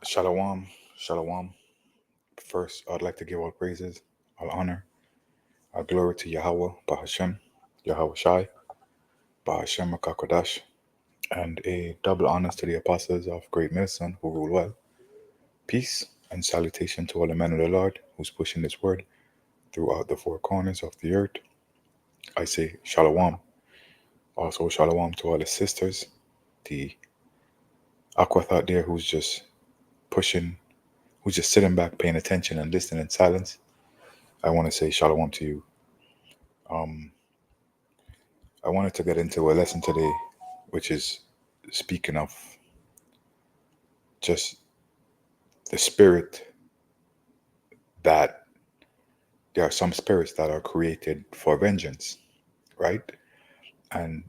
Shalom, shalom. First, I'd like to give all praises, all honor, all glory to Yahweh, Bahashem, Yahweh Shai, Bahashem Makakodash, and a double honors to the apostles of Great Medicine who rule well. Peace and salutation to all the men of the Lord who's pushing this word throughout the four corners of the earth. I say shalom. Also, shalom to all the sisters, the Aquath out there who's just pushing, who's just sitting back, paying attention and listening in silence. I want to say shalom to you. Um, I wanted to get into a lesson today, which is speaking of just the spirit that there are some spirits that are created for vengeance, right? And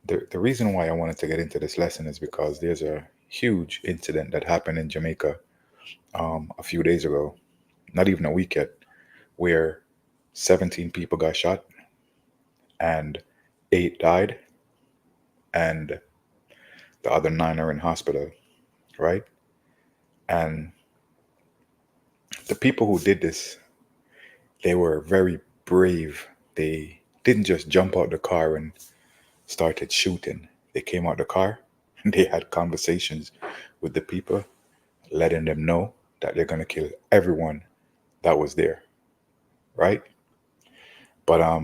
the reason why I wanted to get into this lesson is because there's a huge incident that happened in Jamaica a few days ago, not even a week yet, where 17 people got shot and 8 died, and the other 9 are in hospital, right? And the people who did this, they were very brave. They didn't just jump out the car and started shooting. They came out the car and they had conversations with the people, letting them know that they're gonna kill everyone that was there, right? But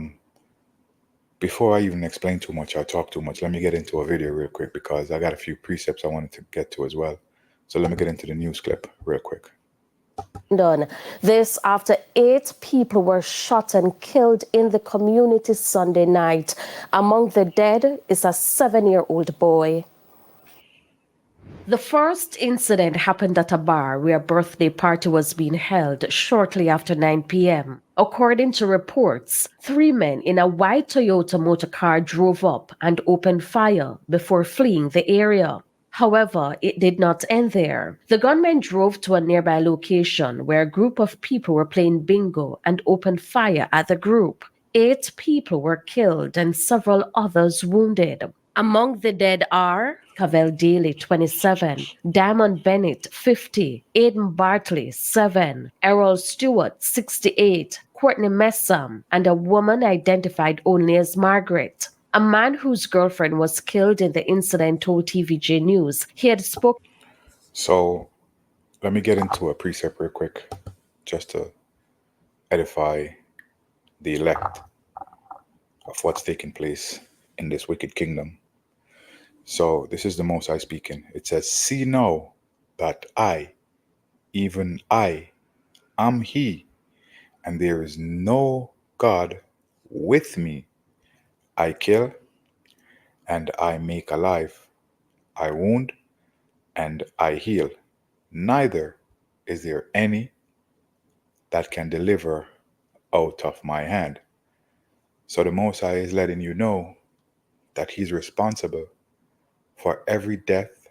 before I even explain too much or talk too much, let me get into a video real quick because I got a few precepts I wanted to get to as well. So let me get into the news clip real quick. Done. This after 8 people were shot and killed in the community Sunday night. Among the dead is a 7-year-old boy. The first incident happened at a bar where a birthday party was being held shortly after 9 p.m. According to reports, 3 men in a white Toyota motor car drove up and opened fire before fleeing the area. However, it did not end there. The gunmen drove to a nearby location where a group of people were playing bingo and opened fire at the group. 8 people were killed and several others wounded. Among the dead are Cavell Daly, 27, Diamond Bennett, 50, Aidan Bartley, 7, Errol Stewart, 68, Courtney Messam, and a woman identified only as Margaret. A man whose girlfriend was killed in the incident told TVJ News he had spoken. So let me get into a precept real quick just to edify the elect of what's taking place in this wicked kingdom. So this is the Most High speaking. It says, "See now that I, even I, am He, and there is no God with me. I kill, and I make alive. I wound, and I heal. Neither is there any that can deliver out of my hand." So the Most High is letting you know that He's responsible for every death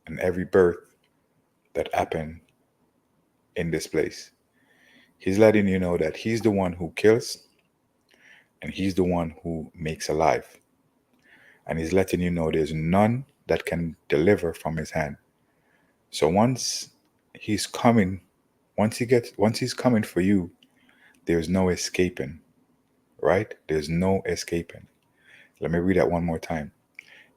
and every birth that happened in this place. He's letting you know that He's the one who kills and He's the one who makes alive. And He's letting you know there's none that can deliver from His hand. So He's coming, once He's coming for you, there's no escaping, right? There's no escaping. Let me read that one more time.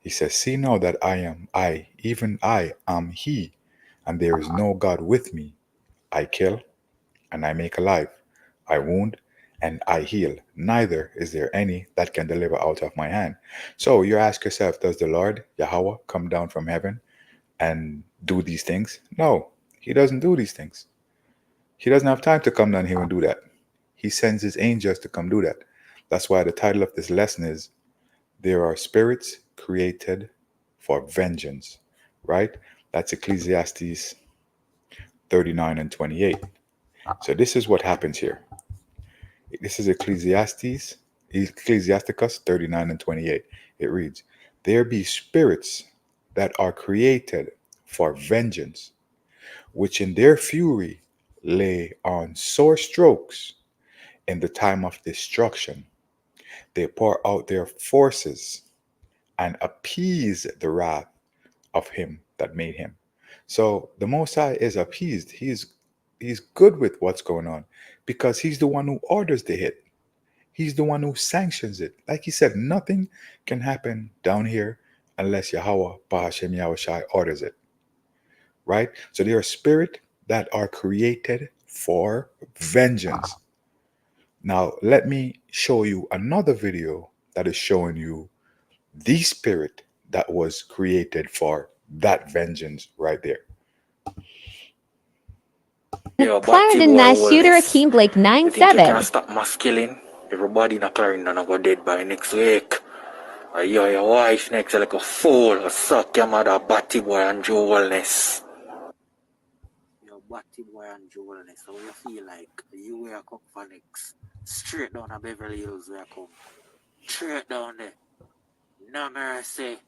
He says, "See now that I am I, even I am He, and there is no God with me. I kill, and I make alive. I wound, and I heal. Neither is there any that can deliver out of my hand." So you ask yourself, does the Lord, Yahweh, come down from heaven and do these things? No, He doesn't do these things. He doesn't have time to come down here and do that. He sends His angels to come do that. That's why the title of this lesson is, "There are spirits created for vengeance," right? That's Ecclesiastes 39 and 28. So this is what happens here. This is Ecclesiasticus 39 and 28. It reads, "There be spirits that are created for vengeance, which in their fury lay on sore strokes in the time of destruction. They pour out their forces and appease the wrath of him that made him." So the Most High is appeased. He's good with what's going on because he's the one who orders the hit. He's the one who sanctions it. Like he said, nothing can happen down here unless Yahweh Bahashem Yahushai orders it. Right? So there are spirits that are created for vengeance. Now let me show you another video that is showing you the spirit that was created for that vengeance right there. Clarendon mass shooter Akeem Blake You think you 9-7. can stop mass killing? Everybody in Clarendon gonna go dead by next week. Your wife next like a fool. Suck your mother, Batty Boy and Joe Wellness. Your Batty Boy and Joe Wellness. How you feel like you were come for next? Straight down to Beverly Hills where come. Straight down there. No mercy.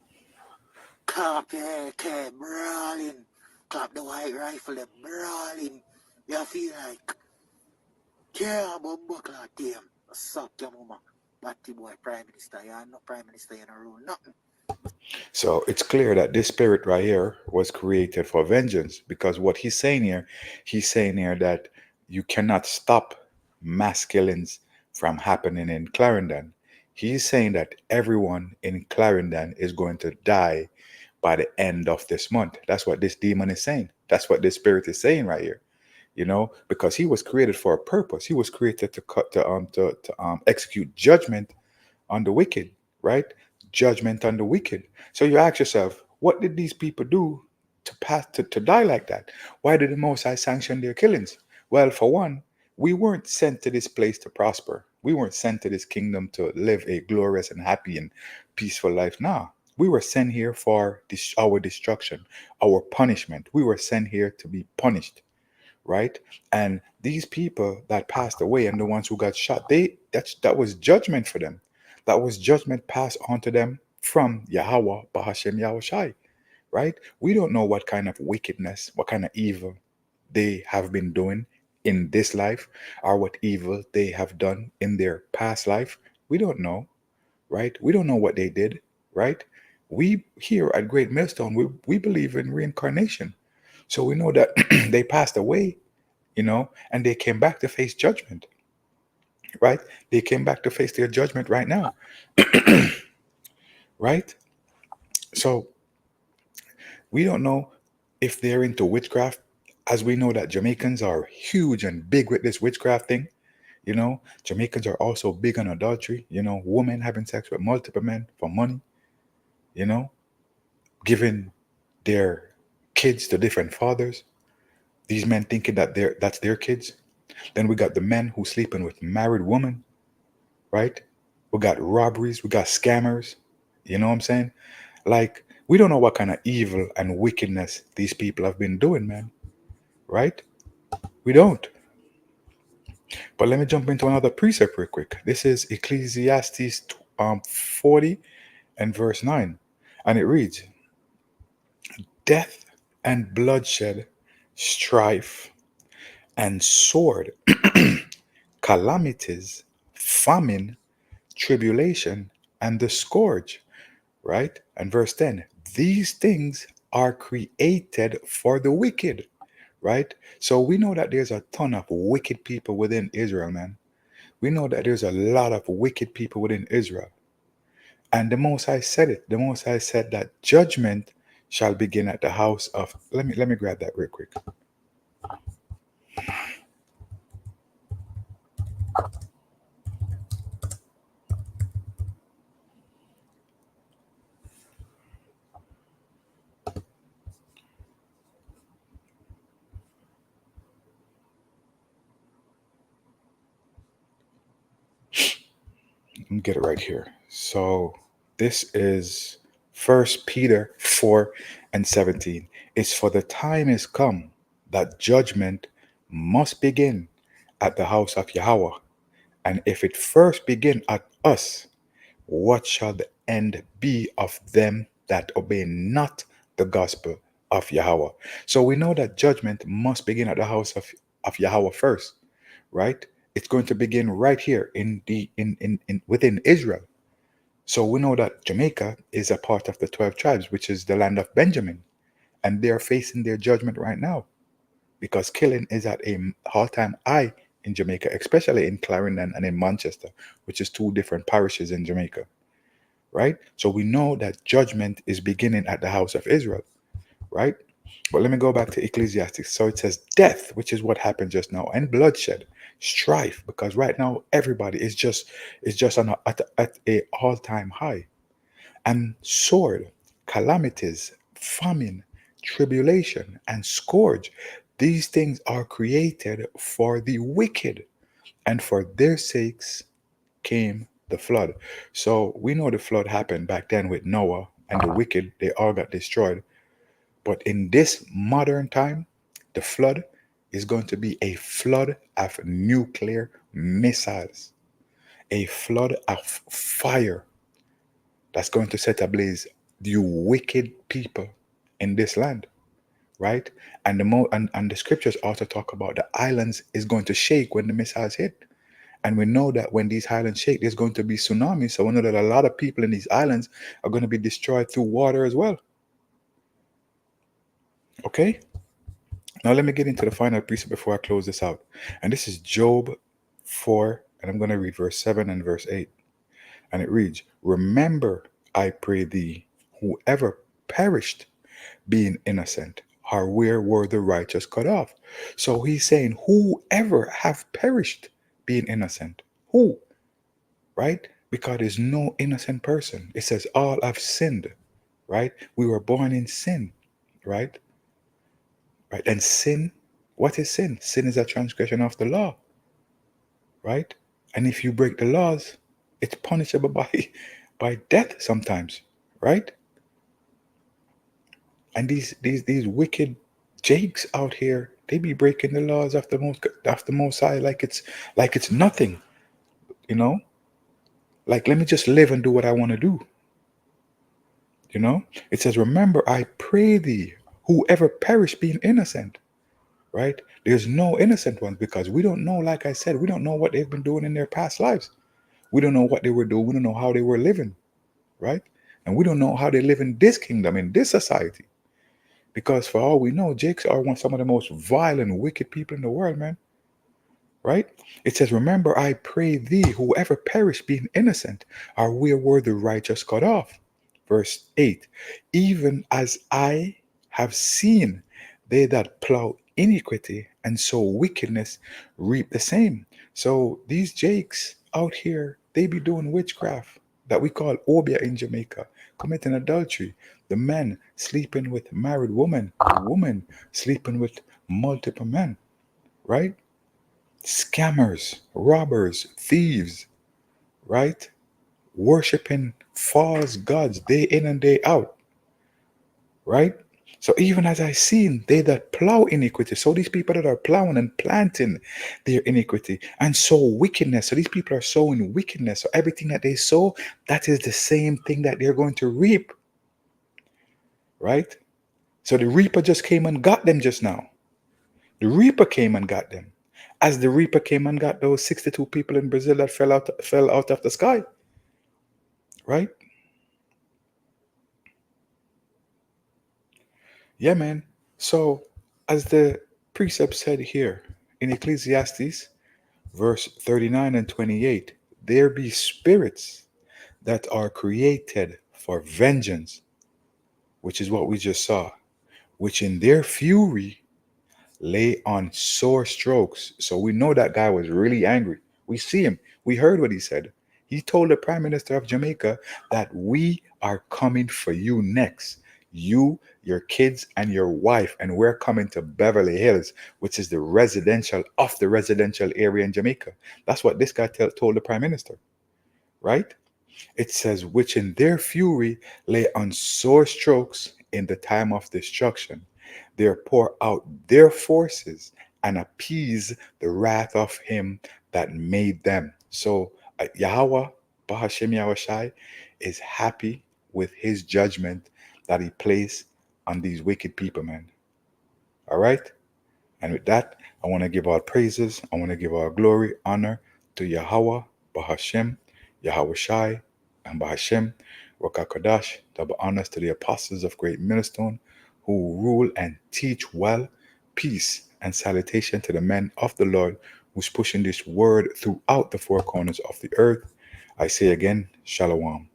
Clap your AK, brawling. Clap the white rifle, they brawling. You feel like care about buckler team. Suck your mama. Batty Boy Prime Minister. You are not Prime Minister in a rule. Nothing. So it's clear that this spirit right here was created for vengeance because what he's saying here that you cannot stop mass killings from happening in Clarendon. He's saying that everyone in Clarendon is going to die by the end of this month. That's what this demon is saying. That's what this spirit is saying right here. You know, because he was created for a purpose. He was created to execute judgment on the wicked, right? Judgment on the wicked. So you ask yourself, what did these people do to die like that? Why did the Most High sanction their killings? Well, for one, we weren't sent to this place to prosper. We weren't sent to this kingdom to live a glorious and happy and peaceful life. Nah, we were sent here for our destruction, our punishment. We were sent here to be punished, right? And these people that passed away and the ones who got shot, that was judgment for them. That was judgment passed on to them from Yahweh Bahashem Yahushai, right? We don't know what kind of wickedness, what kind of evil they have been doing in this life or what evil they have done in their past life. We don't know, right? We don't know what they did, right? We here at Great Millstone, we believe in reincarnation. So we know that they passed away, you know, and they came back to face judgment, right? They came back to face their judgment right now, right? So we don't know if they're into witchcraft, as we know that Jamaicans are huge and big with this witchcraft thing. You know, Jamaicans are also big on adultery, you know, women having sex with multiple men for money, you know, giving their kids to different fathers. These men thinking that that's their kids. Then we got the men who sleeping with married women, right? We got robberies, we got scammers. You know what I'm saying? Like, we don't know what kind of evil and wickedness these people have been doing, man. Right? We don't. But let me jump into another precept real quick. This is Ecclesiastes 40 and verse 9. And it reads, death and bloodshed, strife and sword, calamities, famine, tribulation, and the scourge, right? And verse 10, these things are created for the wicked, right? So we know that there's a ton of wicked people within Israel, man. We know that there's a lot of wicked people within Israel. And the Most High said it. The Most High said that judgment shall begin at the house of, let me grab that real quick. Let me get it right here. So this is 1 Peter 4 and 17. It's for the time is come that judgment must begin at the house of Yahweh. And if it first begin at us, what shall the end be of them that obey not the gospel of Yahweh? So we know that judgment must begin at the house of Yahweh first, right? It's going to begin right here in within Israel. So we know that Jamaica is a part of the 12 tribes, which is the land of Benjamin. And they're facing their judgment right now because killing is at a all-time high in Jamaica, especially in Clarendon and in Manchester, which is two different parishes in Jamaica, right? So we know that judgment is beginning at the house of Israel, right? But let me go back to Ecclesiastes. So it says death, which is what happened just now, and bloodshed, strife, because right now everybody is just at a all-time high, and sword, calamities, famine, tribulation, and scourge. These things are created for the wicked, and for their sakes came the flood. So we know the flood happened back then with Noah, and the wicked, they all got destroyed. But in this modern time, the flood is going to be a flood of nuclear missiles, a flood of fire that's going to set ablaze you wicked people in this land, right? And and the scriptures also talk about the islands is going to shake when the missiles hit. And we know that when these islands shake, there's going to be tsunamis. So we know that a lot of people in these islands are going to be destroyed through water as well. Okay? Now let me get into the final precept before I close this out. And this is Job 4, and I'm going to read verse 7 and verse 8. And it reads, remember, I pray thee, whoever perished being innocent, or where were the righteous cut off? So he's saying, whoever have perished being innocent. Who? Right? Because there's no innocent person. It says all have sinned, right? We were born in sin, right? Right? And sin, what is sin? Sin is a transgression of the law, right? And if you break the laws, it's punishable by death sometimes, right? And these wicked jakes out here, they be breaking the laws of the most high like it's nothing, you know? Like, let me just live and do what I want to do. You know? It says, remember, I pray thee, whoever perished being innocent. Right? There's no innocent ones because we don't know, like I said, we don't know what they've been doing in their past lives. We don't know what they were doing. We don't know how they were living. Right? And we don't know how they live in this kingdom, in this society. Because for all we know, Jakes are some of the most violent, wicked people in the world, man. Right? It says, remember, I pray thee, whoever perished being innocent, or where were the righteous cut off? Verse 8, even as I have seen they that plow iniquity and sow wickedness reap the same. So these Jakes out here, they be doing witchcraft that we call obia in Jamaica, committing adultery. The men sleeping with married women, the woman sleeping with multiple men, right? Scammers, robbers, thieves, right? Worshipping false gods day in and day out, right? So even as I seen, they that plow iniquity, so these people that are plowing and planting their iniquity and sow wickedness, so these people are sowing wickedness. So everything that they sow, that is the same thing that they're going to reap, right? So the reaper just came and got them just now. The reaper came and got them, as the reaper came and got those 62 people in Brazil that fell out of the sky, right? Yeah, man. So, as the precept said here in Ecclesiastes, verse 39 and 28, there be spirits that are created for vengeance, which is what we just saw, which in their fury lay on sore strokes. So we know that guy was really angry. We see him. We heard what he said. He told the Prime Minister of Jamaica that we are coming for you next. You, your kids, and your wife, and we're coming to Beverly Hills, which is the residential area in Jamaica. That's what this guy told the Prime Minister, right? It says, which in their fury lay on sore strokes in the time of destruction. They pour out their forces and appease the wrath of him that made them. So Yahweh, Bahashem Yahushai, is happy with his judgment that he placed on these wicked people, man. All right? And with that, I want to give all praises. I want to give all glory, honor to Yahweh, Bahashem, Yahushai, and Bahashem, Rakakodash, double honors to the apostles of Great Millstone, who rule and teach well. Peace and salutation to the men of the Lord who's pushing this word throughout the four corners of the earth. I say again, Shalom.